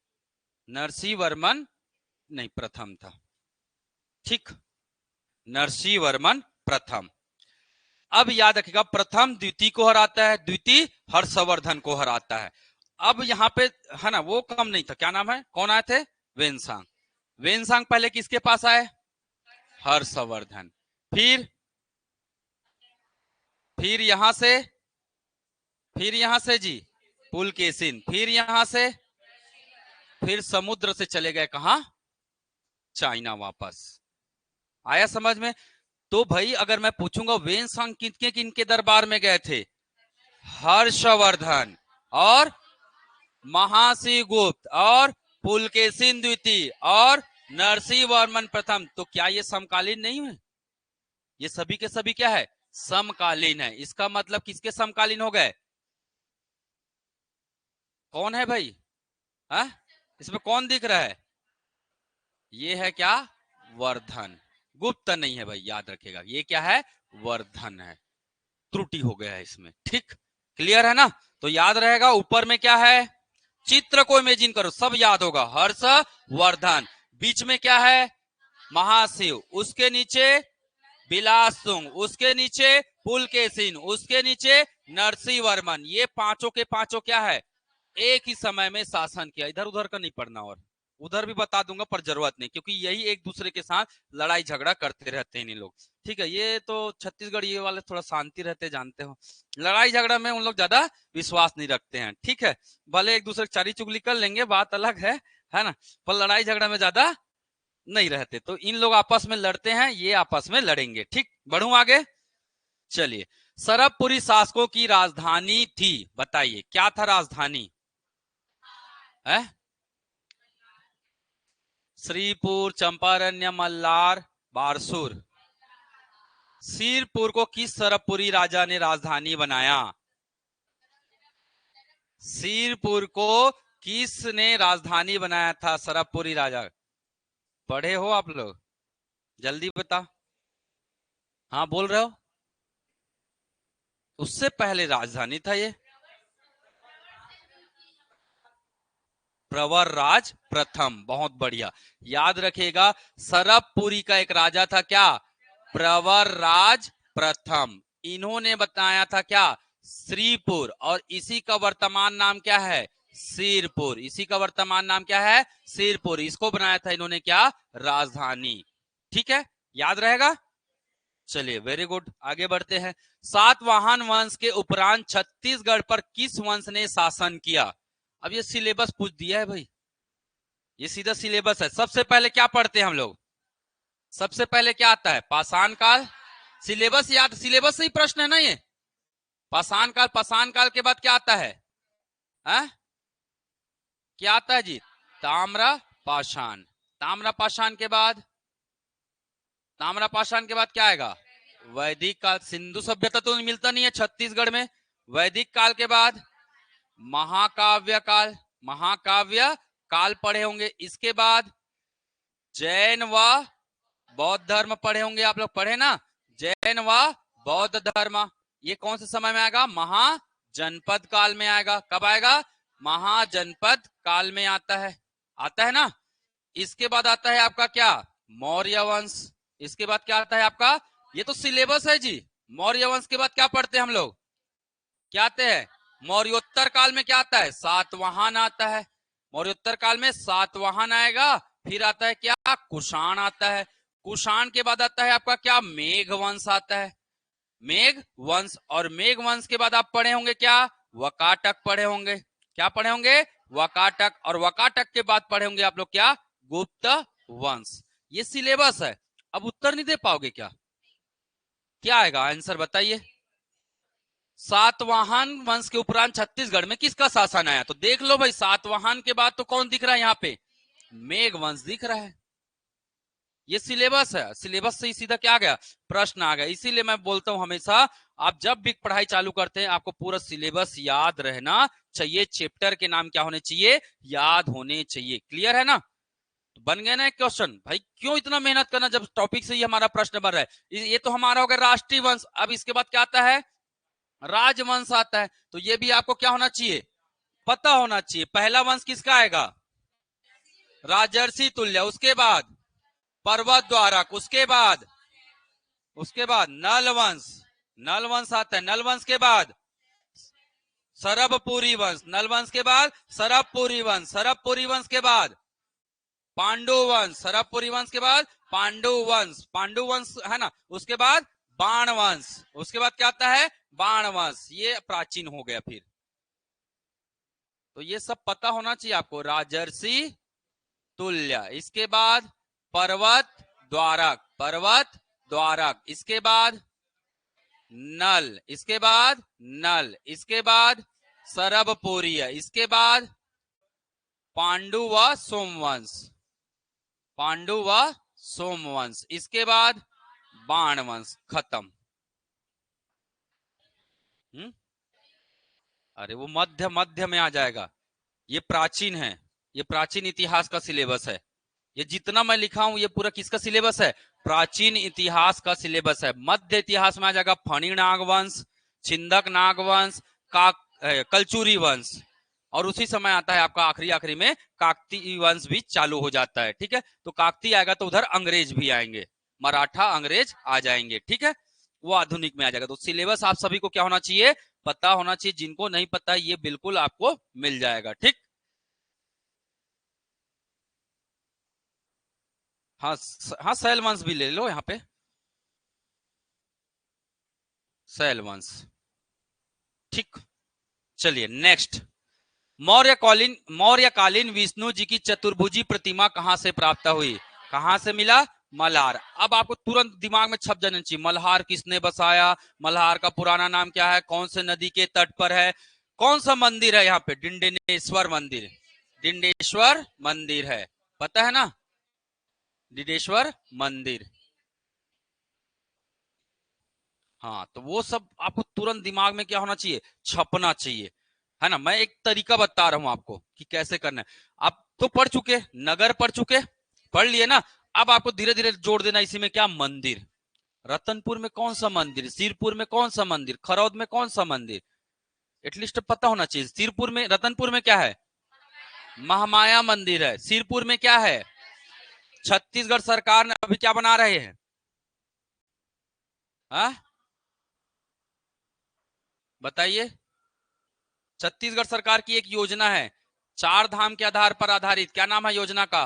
नरसिंह वर्मन नहीं, प्रथम था। ठीक, नरसिंह वर्मन प्रथम। अब याद रखिएगा, प्रथम द्वितीय को हराता है, द्वितीय हर्षवर्धन को हराता है। अब यहाँ पे, है ना, वो कम नहीं था, क्या नाम है, कौन आए थे? वेनसांग। वेनसांग पहले किसके पास आए? हर्षवर्धन। फिर यहां से, फिर यहां से जी पुलकेशिन। फिर यहां से, फिर समुद्र से चले गए कहा? चाइना वापस। आया समझ में? तो भाई अगर मैं पूछूंगा वेनसांग किनके किनके दरबार में गए थे? हर्षवर्धन और महाशिव गुप्त और पुलकेशिन द्वितीय और नरसिंह वर्मन प्रथम। तो क्या ये समकालीन नहीं है? ये सभी के सभी क्या है? समकालीन है। इसका मतलब किसके समकालीन हो गए? कौन है भाई? हा? इसमें कौन दिख रहा है? ये है क्या? वर्धन। गुप्त नहीं है भाई, याद रखेगा। ये क्या है? वर्धन है। त्रुटि हो गया है इसमें। ठीक, क्लियर है ना? तो याद रहेगा, ऊपर में क्या है? चित्र को इमेजिन करो, सब याद होगा। हर्षवर्धन। बीच में क्या है? महाशिव। उसके नीचे बिलासुंग। उसके नीचे पुलकेशिन। उसके नीचे नरसिंह वर्मन। ये पांचों के पांचों क्या है? एक ही समय में शासन किया। इधर उधर का नहीं पढ़ना, और उधर भी बता दूंगा पर जरूरत नहीं, क्योंकि यही एक दूसरे के साथ लड़ाई झगड़ा करते रहते हैं ये लोग। ठीक है, ये तो छत्तीसगढ़ ये वाले थोड़ा शांति रहते, जानते हो, लड़ाई झगड़ा में उन लोग ज्यादा विश्वास नहीं रखते हैं। ठीक है, भले एक दूसरे की चारी चुगली कर लेंगे, बात अलग है ना, पर लड़ाई झगड़ा में ज्यादा नहीं रहते, तो इन लोग आपस में लड़ते हैं, ये आपस में लड़ेंगे। ठीक, बढ़ूं आगे। चलिए, सरबपुरी शासकों की राजधानी थी, बताइए क्या था राजधानी है? श्रीपुर, चंपारण्य, मल्लार, बारसूर। सिरपुर को किस सरबपुरी राजा ने राजधानी बनाया? सिरपुर को किसने राजधानी बनाया था? सरबपुरी राजा। पढ़े हो आप लोग? जल्दी बता। हाँ बोल रहे हो? उससे पहले राजधानी था ये प्रवरराज प्रथम। बहुत बढ़िया, याद रखिएगा। सरबपुरी का एक राजा था क्या? प्रवरराज प्रथम। इन्होंने बताया था क्या? श्रीपुर, और इसी का वर्तमान नाम क्या है? सिरपुर। इसी का वर्तमान नाम क्या है? सिरपुर। इसको बनाया था इन्होंने क्या? राजधानी। ठीक है, याद रहेगा। चलिए, वेरी गुड, आगे बढ़ते हैं। सातवाहन वंश के उपरांत छत्तीसगढ़ पर किस वंश ने शासन किया? अब ये सिलेबस पूछ दिया है भाई, ये सीधा सिलेबस है। सबसे पहले क्या पढ़ते हैं हम लोग? सबसे पहले क्या आता है? पाषाण काल। सिलेबस याद, सिलेबस से ही प्रश्न है ना ये। पाषाण काल, पाषाण काल के बाद क्या आता है? क्या आता है जी? ताम्र पाषाण। ताम्र पाषाण के बाद, ताम्र पाषाण के बाद क्या आएगा? वैदिक काल। सिंधु सभ्यता तो मिलता नहीं है छत्तीसगढ़ में। वैदिक काल के बाद महाकाव्य काल। महाकाव्य काल पढ़े होंगे। इसके बाद जैन व बौद्ध धर्म पढ़े होंगे आप लोग, पढ़े ना? जैन व बौद्ध धर्म। ये कौन से समय में आएगा? महाजनपद काल में आएगा। कब आएगा? महाजनपद काल में आता है। आता है ना? इसके बाद आता है आपका क्या? मौर्य वंश। इसके बाद क्या आता है आपका? ये तो सिलेबस है जी। मौर्य वंश के बाद क्या पढ़ते हैं हम लोग? क्या आते हैं? मौर्योत्तर काल में क्या आता है? सातवाहन आता है। मौर्योत्तर काल में सातवाहन आएगा। फिर आता है क्या? कुषाण आता है। कुषाण के बाद आता है आपका क्या? मेघ वंश आता है। मेघ वंश। और मेघ वंश के बाद आप पढ़े होंगे क्या? वकाटक पढ़े होंगे। क्या पढ़े होंगे? वकाटक। और वकाटक के बाद पढ़े होंगे आप लोग क्या? गुप्त वंश। ये सिलेबस है। अब उत्तर नहीं दे पाओगे क्या? क्या आएगा आंसर बताइए। सातवाहन वंश के उपरांत छत्तीसगढ़ में किसका शासन आया? तो देख लो भाई, सातवाहन के बाद तो कौन दिख रहा है यहाँ पे? मेघ वंश दिख रहा है। ये सिलेबस है, सिलेबस से ही सीधा क्या आ गया? प्रश्न आ गया। इसीलिए मैं बोलता हूं हमेशा, आप जब भी पढ़ाई चालू करते हैं आपको पूरा सिलेबस याद रहना चाहिए। चैप्टर के नाम क्या होने चाहिए? याद होने चाहिए। क्लियर है ना? तो बन गया ना एक क्वेश्चन। भाई क्यों इतना मेहनत करना जब टॉपिक से ही हमारा प्रश्न बन रहा है। ये तो हमारा हो गया राष्ट्रीय वंश। अब इसके बाद क्या आता है? राजवंश आता है। तो ये भी आपको क्या होना चाहिए? पता होना चाहिए। पहला वंश किसका आएगा? राजर्षि तुल्य। उसके बाद पर्वत द्वारक। उसके बाद नल वंश। नल वंश आता है। नल वंश के बाद सरबपुरी वंश। नल वंश के बाद सरबपुरी वंश। सरबपुरी वंश के बाद पांडु वंश। सरबपुरी वंश के बाद पांडु वंश। पांडु वंश है ना? उसके बाद बाण वंश। उसके बाद क्या आता है? बाण वंश। ये प्राचीन हो गया। फिर तो ये सब पता होना चाहिए आपको। राजर्षि तुल्य। इसके बाद पर्वत द्वारक। पर्वत द्वारक। इसके बाद नल। इसके बाद नल। इसके बाद सरबपुरीय। इसके बाद पांडु व सोमवंश। पांडु व सोमवंश। इसके बाद बाण वंश। खत्म। अरे वो मध्य मध्य में आ जाएगा। ये प्राचीन है, ये प्राचीन इतिहास का सिलेबस है। ये जितना मैं लिखा हूं ये पूरा किसका सिलेबस है? प्राचीन इतिहास का सिलेबस है। मध्य इतिहास में आ जाएगा फणी नागवंश, छिंदक नागवंश, कलचुरी वंश। और उसी समय आता है आपका आखिरी आखिरी में काकतीय वंश भी चालू हो जाता है। ठीक है, तो काकतीय आएगा तो उधर अंग्रेज भी आएंगे, मराठा अंग्रेज आ जाएंगे। ठीक है, वो आधुनिक में आ जाएगा। तो सिलेबस आप सभी को क्या होना चाहिए? पता होना चाहिए। जिनको नहीं पता ये बिल्कुल आपको मिल जाएगा। ठीक, हाँ हाँ, शैल वंश भी ले लो यहाँ पे। शैल वंश। ठीक, चलिए नेक्स्ट। मौर्यकालीन विष्णु जी की चतुर्भुजी प्रतिमा कहां से प्राप्त हुई? कहां से मिला? मल्हार। अब आपको तुरंत दिमाग में छप जाना चाहिए, मल्हार किसने बसाया, मल्हार का पुराना नाम क्या है, कौन से नदी के तट पर है, कौन सा मंदिर है यहाँ पे? डिंडेश्वर मंदिर। डिंडेश्वर मंदिर है, पता है ना? डिंडेश्वर मंदिर। हाँ, तो वो सब आपको तुरंत दिमाग में क्या होना चाहिए? छपना चाहिए, है ना? मैं एक तरीका बता रहा हूं आपको कि कैसे करना है। आप तो पढ़ चुके, नगर पढ़ चुके, पढ़ लिए ना। अब आपको धीरे धीरे जोड़ देना इसी में, क्या? मंदिर। रतनपुर में कौन सा मंदिर, सिरपुर में कौन सा मंदिर, खरौद में कौन सा मंदिर, एटलीस्ट पता होना चाहिए। सिरपुर में, रतनपुर में क्या है? महामाया मंदिर है। सिरपुर में क्या है? छत्तीसगढ़ सरकार ने अभी क्या बना रहे हैं? हाँ, बताइए। छत्तीसगढ़ सरकार की एक योजना है, चार धाम के आधार पर आधारित, क्या नाम है योजना का?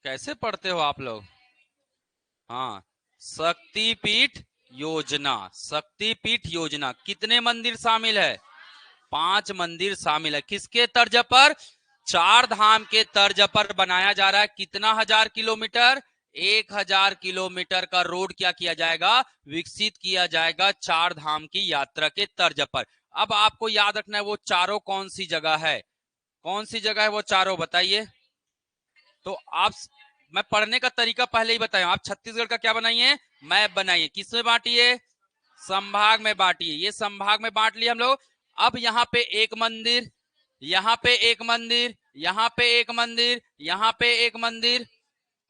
कैसे पढ़ते हो आप लोग? हाँ, शक्तिपीठ योजना। शक्तिपीठ योजना कितने मंदिर शामिल है? 5 मंदिर शामिल है। किसके तर्ज पर? चार धाम के तर्ज पर बनाया जा रहा है। कितना हजार किलोमीटर? 1000 किलोमीटर का रोड क्या किया जाएगा? विकसित किया जाएगा चार धाम की यात्रा के तर्ज पर। अब आपको याद रखना है वो चारों कौन सी जगह है, कौन सी जगह है वो चारों, बताइए। तो आप, मैं पढ़ने का तरीका पहले ही बताया, आप छत्तीसगढ़ का क्या बनाइए? मैप बनाइए। किसमें बांटिए? संभाग में बांटिए। ये संभाग में बांट लिए हम लोग। अब यहाँ पे एक मंदिर, यहाँ पे एक मंदिर, यहाँ पे एक मंदिर, यहाँ पे एक मंदिर,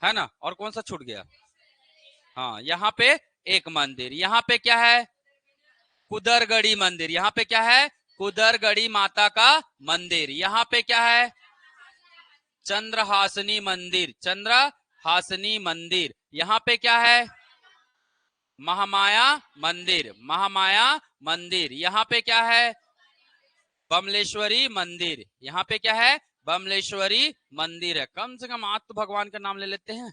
है ना? और कौन सा छूट गया? हाँ, यहाँ पे एक मंदिर। यहाँ पे क्या है? कुदरगढ़ी मंदिर। यहाँ पे क्या है? कुदरगढ़ी माता का मंदिर। यहाँ पे क्या है? चंद्रहासनी मंदिर। चंद्रहासनी मंदिर। यहाँ पे क्या है? महामाया मंदिर। महामाया मंदिर। यहाँ पे क्या है? बमलेश्वरी मंदिर। यहाँ पे क्या है? बमलेश्वरी मंदिर है। कम से कम आज तो भगवान का नाम ले लेते हैं,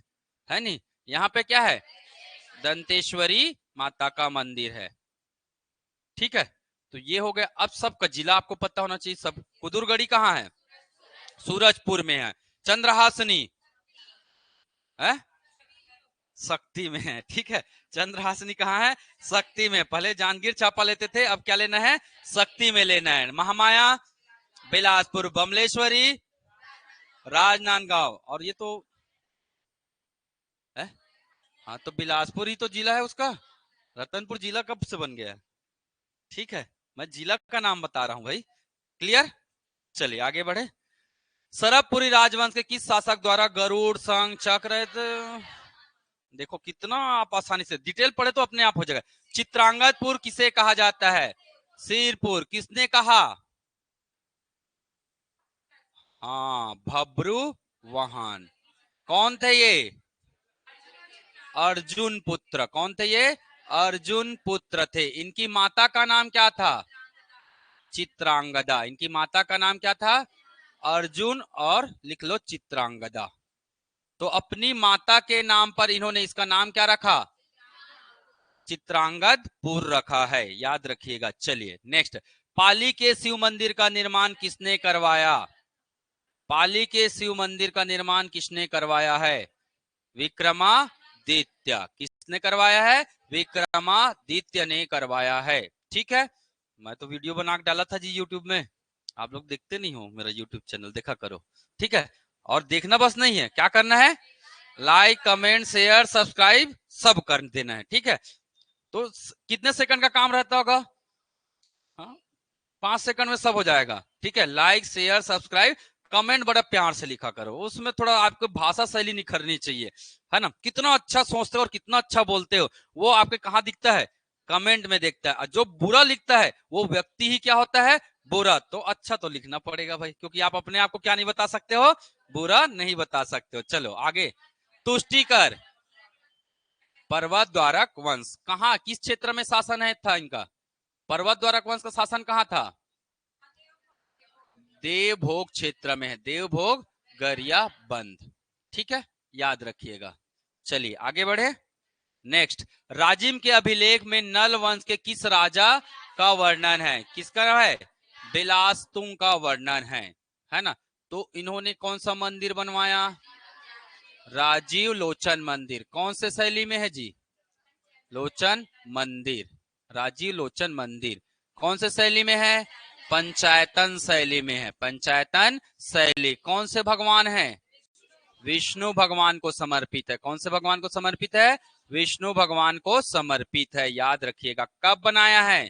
है नहीं? यहाँ पे क्या है? दंतेश्वरी माता का मंदिर है। ठीक है, तो ये हो गया। अब सबका जिला आपको पता होना चाहिए सब। कुदुरगढ़ी कहाँ है? सूरजपुर में है। चंद्रहासनी है, शक्ति में है। ठीक है, चंद्रहासनी कहाँ है? शक्ति में। पहले जांजगीर चांपा लेते थे, अब क्या लेना है? शक्ति में लेना है। महामाया बिलासपुर, बमलेश्वरी राजनांदगांव, और ये तो है। हाँ, तो बिलासपुर ही तो जिला है उसका। रतनपुर जिला कब से बन गया है? ठीक है, मैं जिला का नाम बता रहा हूँ भाई। क्लियर? चलिए आगे बढ़े। सरबपुरी राजवंश के किस शासक द्वारा गरुड़, शंख, चक्र, देखो कितना आप आसानी से डिटेल पढ़े तो अपने आप हो जाएगा। चित्रांगदपुर किसे कहा जाता है? सिरपुर। किसने कहा? हाँ, भब्रू वाहन। कौन थे ये? अर्जुन पुत्र। कौन थे ये? अर्जुन पुत्र थे। इनकी माता का नाम क्या था? चित्रांगदा। इनकी माता का नाम क्या था? अर्जुन, और लिख लो चित्रांगदा। तो अपनी माता के नाम पर इन्होंने इसका नाम क्या रखा? चित्रांगदपुर रखा है, याद रखिएगा। चलिए नेक्स्ट। पाली के शिव मंदिर का निर्माण किसने करवाया? पाली के शिव मंदिर का निर्माण किसने करवाया है? विक्रमादित्य। किसने करवाया है? विक्रमादित्य ने करवाया है। ठीक है, मैं तो वीडियो बना के डाला था जी यूट्यूब में, आप लोग देखते नहीं हो मेरा यूट्यूब चैनल, देखा करो। ठीक है, और देखना बस नहीं है, क्या करना है? लाइक, कमेंट, शेयर, सब्सक्राइब सब कर देना है। ठीक है, तो कितने सेकंड का काम रहता होगा? हाँ, 5 सेकंड में सब हो जाएगा। ठीक है, लाइक, शेयर, सब्सक्राइब, कमेंट बड़ा प्यार से लिखा करो, उसमें थोड़ा आपको भाषा शैली निखरनी चाहिए, है ना? कितना अच्छा सोचते हो और कितना अच्छा बोलते हो वो आपके कहाँ दिखता है? कमेंट में दिखता है। और जो बुरा लिखता है वो व्यक्ति ही क्या होता है? बुरा। तो अच्छा तो लिखना पड़ेगा भाई, क्योंकि आप अपने आप को क्या नहीं बता सकते हो? बुरा नहीं बता सकते हो। चलो आगे। तुष्टिकर पर्वत द्वारक वंश कहाँ, किस क्षेत्र में शासन है था इनका? पर्वत द्वारक वंश का शासन कहाँ था? देवभोग क्षेत्र में है। देवभोग, गरियाबंद। ठीक है, याद रखिएगा। चलिए आगे बढ़े। नेक्स्ट, राजिम के अभिलेख में नल वंश के किस राजा का वर्णन है? किसका है? बिलासतुंग का वर्णन है ना। तो इन्होंने कौन सा मंदिर बनवाया? राजीव लोचन मंदिर। कौन से शैली में है जी? लोचन मंदिर, राजीव लोचन मंदिर कौन से शैली में है? पंचायतन शैली में है। पंचायतन शैली कौन से भगवान है? विष्णु भगवान को समर्पित है। कौन से भगवान को समर्पित है? विष्णु भगवान को समर्पित है, याद रखिएगा। कब बनाया है?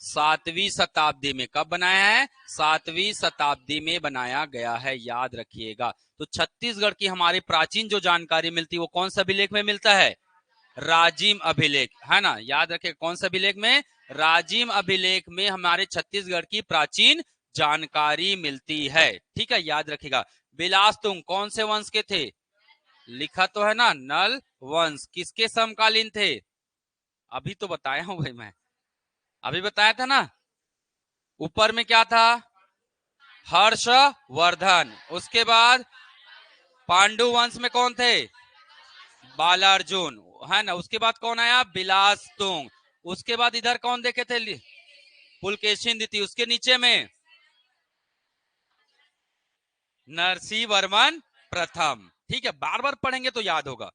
7वीं शताब्दी में। कब बनाया है? 7वीं शताब्दी में बनाया गया है, याद रखिएगा। तो छत्तीसगढ़ की हमारी प्राचीन जो जानकारी मिलती है वो कौन सा अभिलेख में मिलता है? राजिम अभिलेख, है ना, याद रखें। कौन से अभिलेख में? राजिम अभिलेख में हमारे छत्तीसगढ़ की प्राचीन जानकारी मिलती है, ठीक है, याद रखिएगा। बिलासतुंग कौन से वंश के थे? लिखा तो है ना, नल वंश। किसके समकालीन थे? अभी तो बताया हूं भाई, मैं अभी बताया था ना। ऊपर में क्या था? हर्षवर्धन। उसके बाद पांडु वंश में कौन थे? बालार्जुन, है ना। उसके बाद कौन आया? बिलासतुंग। उसके बाद इधर कौन देखे थे? पुलकेशिन द्वितीय। उसके नीचे में नरसिंह वर्मन प्रथम। ठीक है, बार बार पढ़ेंगे तो याद होगा।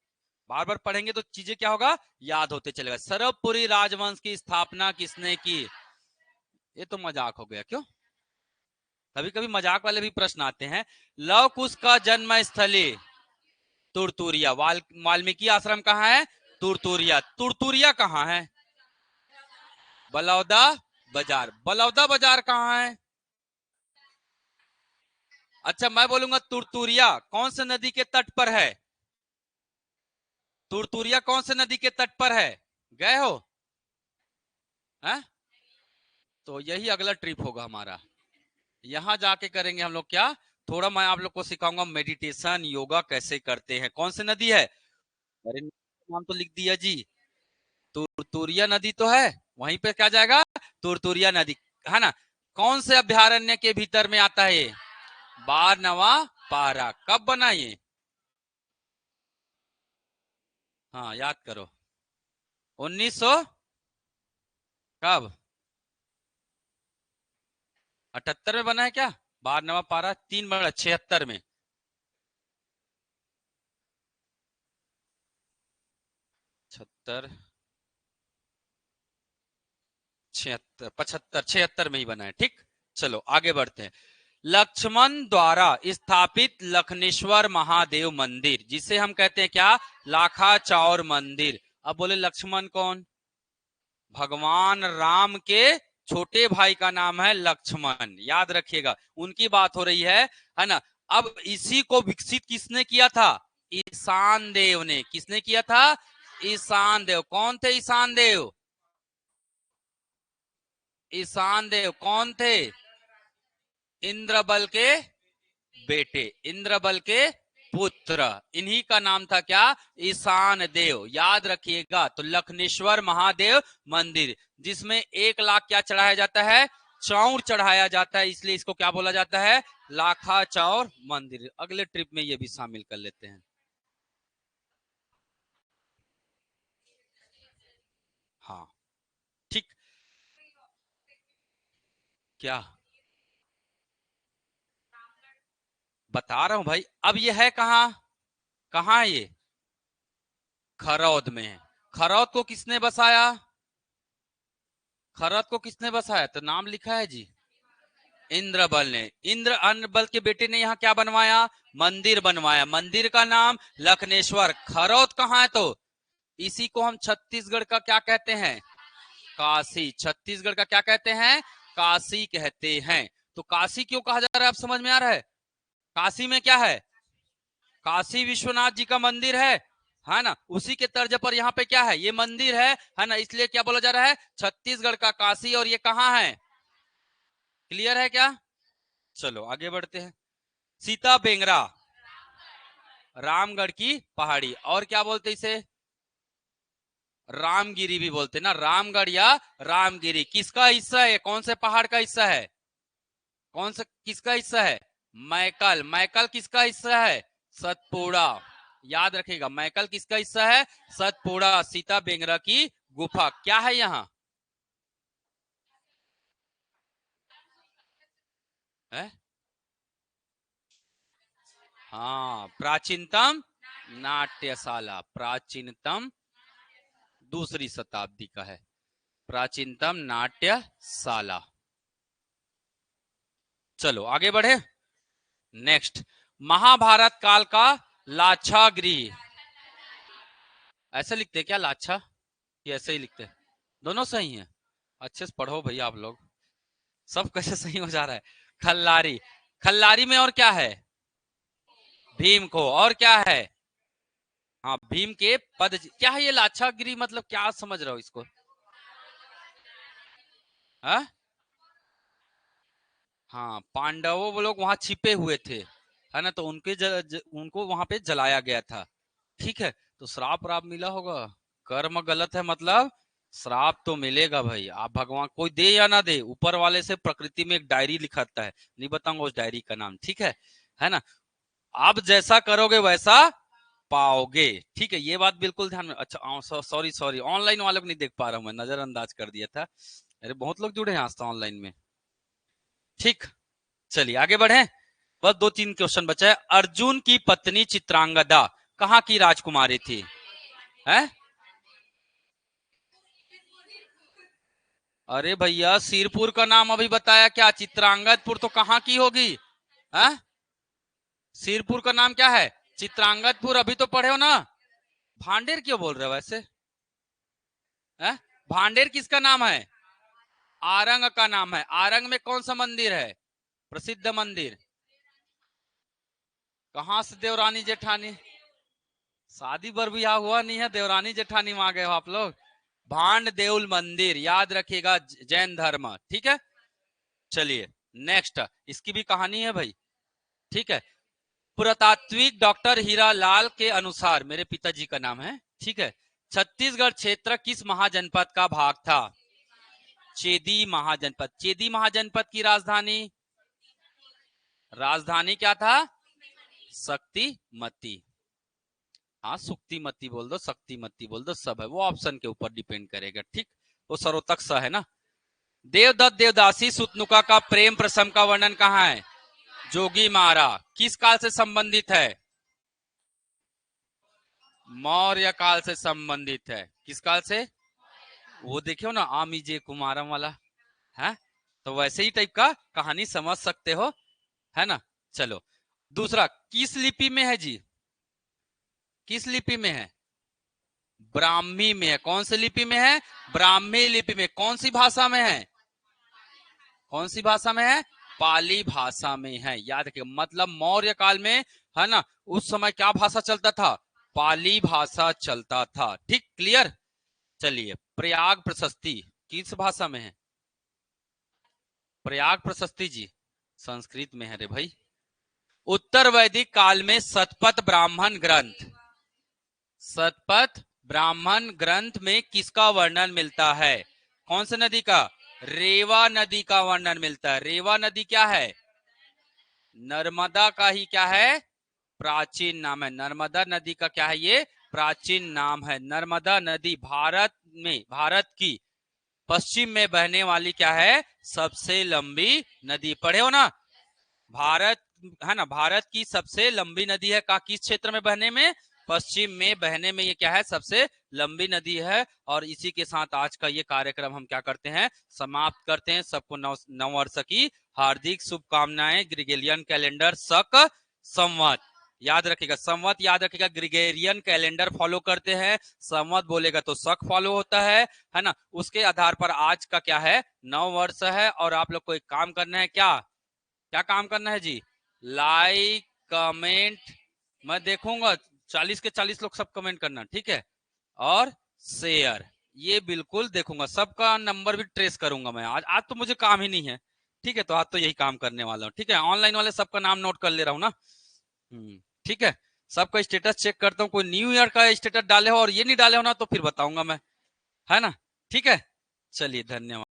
बार बार पढ़ेंगे तो चीजें क्या होगा? याद होते चलेगा। सरवपुरी राजवंश की स्थापना किसने की? ये तो मजाक हो गया, क्यों? कभी कभी मजाक वाले भी प्रश्न आते हैं। लव कुश का जन्म स्थली तुरतुरिया। वाल्मीकि आश्रम कहाँ है? तुरतुरिया। तुरतुरिया कहाँ है? बलौदा बाजार। बलौदा बाजार कहाँ है? अच्छा, मैं बोलूंगा तुरतुरिया कौन से नदी के तट पर है? तुरतुरिया कौन से नदी के तट पर है? गए हो? है? तो यही अगला ट्रिप होगा हमारा। यहां जाके करेंगे हम लोग क्या, थोड़ा मैं आप लोग को सिखाऊंगा मेडिटेशन, योगा कैसे करते हैं। कौन सी नदी है? अरे नाम तो लिख दिया जी। तुरतुरिया नदी तो है, वहीं पे क्या जाएगा? तुरतुरिया नदी, है ना। कौन से अभ्यारण्य के भीतर में आता है ये? बारनवा पारा। कब बना ये? हाँ, याद करो। 1900 कब? 78 में बना है क्या? बारनवा पारा 3/76 में। 76 76 75 76 में ही बना है, ठीक। चलो आगे बढ़ते हैं। लक्ष्मण द्वारा स्थापित लखनेश्वर महादेव मंदिर, जिसे हम कहते हैं क्या? लाखा चौर मंदिर। अब बोले लक्ष्मण कौन? भगवान राम के छोटे भाई का नाम है लक्ष्मण, याद रखिएगा। उनकी बात हो रही है ना। अब इसी को विकसित किसने किया था? ईशान देव ने। किसने किया था? ईशान देव। कौन थे ईशान देव? ईशान देव कौन थे? इंद्रबल के बेटे, इंद्रबल के पुत्र। इन्हीं का नाम था क्या? ईशान देव, याद रखिएगा। तो लखनेश्वर महादेव मंदिर, जिसमें 1 लाख क्या चढ़ाया जाता है? चौर चढ़ाया जाता है, इसलिए इसको क्या बोला जाता है? लाखा चौर मंदिर। अगले ट्रिप में ये भी शामिल कर लेते हैं। हाँ, ठीक। क्या बता रहा हूं भाई। अब ये है कहाँ? कहाँ है ये? खरौद में है। खरौद को किसने बसाया? खरौद को किसने बसाया? तो नाम लिखा है जी, इंद्रबल ने। इंद्रबल के बेटे ने यहाँ क्या बनवाया? मंदिर बनवाया। मंदिर का नाम लखनेश्वर। खरौद कहाँ है? तो इसी को हम छत्तीसगढ़ का क्या कहते हैं? काशी। छत्तीसगढ़ का क्या कहते हैं? काशी कहते हैं। तो काशी क्यों कहा जा रहा है, आप समझ में आ रहा है? काशी में क्या है? काशी विश्वनाथ जी का मंदिर है ना। उसी के तर्ज पर यहाँ पे क्या है? ये मंदिर है ना। इसलिए क्या बोला जा रहा है? छत्तीसगढ़ का काशी। और ये कहाँ है? क्लियर है क्या? चलो आगे बढ़ते हैं। सीता बेंगरा, रामगढ़ की पहाड़ी। और क्या बोलते इसे? रामगिरी भी बोलते ना। रामगढ़ या रामगिरी किसका हिस्सा है? कौन से पहाड़ का हिस्सा है? कौन सा किसका हिस्सा है? मैकल। मैकल किसका हिस्सा है? सतपुड़ा। याद रखिएगा, मैकल किसका हिस्सा है? सतपुड़ा। सीता बेंगरा की गुफा क्या है यहाँ? है? हाँ, प्राचीनतम नाट्यशाला, प्राचीनतम दूसरी शताब्दी का है, प्राचीनतम नाट्यशाला। चलो आगे बढ़े। नेक्स्ट, महाभारत काल का लाक्षागृह, ऐसे लिखते क्या लाच्छा, ये ऐसे ही लिखते? दोनों सही हैं। अच्छे से पढ़ो भैया आप लोग, सब कैसे सही हो जा रहा है। खल्लारी, खल्लारी में और क्या है? भीम को, और क्या है? हाँ, भीम के पद। क्या है ये लाक्षागृह, मतलब क्या समझ रहे हो इसको? हा? हाँ, पांडवों वो लोग वहां छिपे हुए थे, है ना, तो उनको वहां पे जलाया गया था। ठीक है, तो श्राप राप मिला होगा, कर्म गलत है मतलब श्राप तो मिलेगा भाई। आप भगवान कोई दे या ना दे, ऊपर वाले से प्रकृति में एक डायरी लिखाता है, नहीं बताऊंगा उस डायरी का नाम, ठीक है ना। आप जैसा करोगे वैसा पाओगे, ठीक है, ये बात बिल्कुल ध्यान में। अच्छा सॉरी सॉरी, ऑनलाइन वालों को नहीं देख पा रहा हूँ मैं, नजरअंदाज कर दिया था। अरे बहुत लोग जुड़े हैं आज तो ऑनलाइन में। ठीक, चलिए आगे बढ़े। बस 2-3 क्वेश्चन बचा है। अर्जुन की पत्नी चित्रांगदा कहाँ की राजकुमारी थी? है? अरे भैया, सिरपुर का नाम अभी बताया क्या? चित्रांगदपुर तो कहाँ की होगी? है? सिरपुर का नाम क्या है? चित्रांगदपुर, अभी तो पढ़े हो ना। भांडेर क्यों बोल रहे हो वैसे? है? भांडेर किसका नाम है? आरंग का नाम है। आरंग में कौन सा मंदिर है प्रसिद्ध मंदिर? कहां से देवरानी जेठानी? शादी बर ब्याह हुआ नहीं है, देवरानी जेठानी वहां गए हो आप लोग? भांड देउल मंदिर, याद रखिएगा, जैन धर्म, ठीक है। चलिए नेक्स्ट, इसकी भी कहानी है भाई, ठीक है। पुरातात्विक डॉक्टर हीरालाल के अनुसार, मेरे पिताजी का नाम है, ठीक है, छत्तीसगढ़ क्षेत्र किस महाजनपद का भाग था? चेदी महाजनपद। चेदी महाजनपद की राजधानी, राजधानी क्या था? शक्तिमती। हाँ, सुक्तिमती बोल दो, शक्तिमती बोल दो, सब है, वो ऑप्शन के ऊपर डिपेंड करेगा, ठीक। वो सरोतक सा है ना। देवदत्त देवदासी सुतनुका का प्रेम प्रसंग का वर्णन कहाँ है? जोगी मारा। किस काल से संबंधित है? मौर्य काल से संबंधित है। किस काल से? वो देखियो ना, आमीजे कुमारम वाला है, तो वैसे ही टाइप का कहानी समझ सकते हो, है ना। चलो दूसरा, किस लिपि में है जी? किस लिपि में है? ब्राह्मी में है। कौन सी लिपि में है? ब्राह्मी लिपि में। कौन सी भाषा में है? कौन सी भाषा में है? पाली भाषा में है। याद रखिए, मतलब मौर्य काल में, है ना, उस समय क्या भाषा चलता था? पाली भाषा चलता था, ठीक, क्लियर। चलिए, प्रयाग प्रशस्ति किस भाषा में है? प्रयाग प्रशस्ति जी संस्कृत में है रे भाई। उत्तर वैदिक काल में शतपथ ब्राह्मण ग्रंथ, शतपथ ब्राह्मण ग्रंथ में किसका वर्णन मिलता है? कौन सी नदी का? रेवा नदी का वर्णन मिलता है। रेवा नदी क्या है? नर्मदा का ही क्या है? प्राचीन नाम है। नर्मदा नदी का क्या है? ये प्राचीन नाम है। नर्मदा नदी भारत में, भारत की पश्चिम में बहने वाली क्या है? सबसे लंबी नदी। पढ़े हो ना? भारत, है ना, भारत की सबसे लंबी नदी है का किस क्षेत्र में बहने में? पश्चिम में बहने में, ये क्या है? सबसे लंबी नदी है। और इसी के साथ आज का ये कार्यक्रम हम क्या करते हैं? समाप्त करते हैं। सबको नव वर्ष की हार्दिक शुभकामनाएं। ग्रिगोरियन कैलेंडर शक संवत, याद रखिएगा, संवत याद रखिएगा। ग्रिगोरियन कैलेंडर फॉलो करते हैं, संवत बोलेगा तो शक फॉलो होता है ना। उसके आधार पर आज का क्या है? नव वर्ष है। और आप लोग को एक काम करना है, क्या क्या काम करना है जी? लाइक, कमेंट, मैं देखूंगा 40 के 40 लोग सब कमेंट करना, ठीक है, और शेयर, ये बिल्कुल देखूंगा, सबका नंबर भी ट्रेस करूंगा मैं। आज आज तो मुझे काम ही नहीं है, ठीक है, तो आज तो यही काम करने वाला हूँ, ठीक है। ऑनलाइन वाले सबका नाम नोट कर ले रहा हूँ ना। ठीक है, सबका स्टेटस चेक करता हूँ, कोई न्यू ईयर का स्टेटस डाले हो और ये नहीं डाले हो ना, तो फिर बताऊंगा मैं, है ना। ठीक है, चलिए धन्यवाद।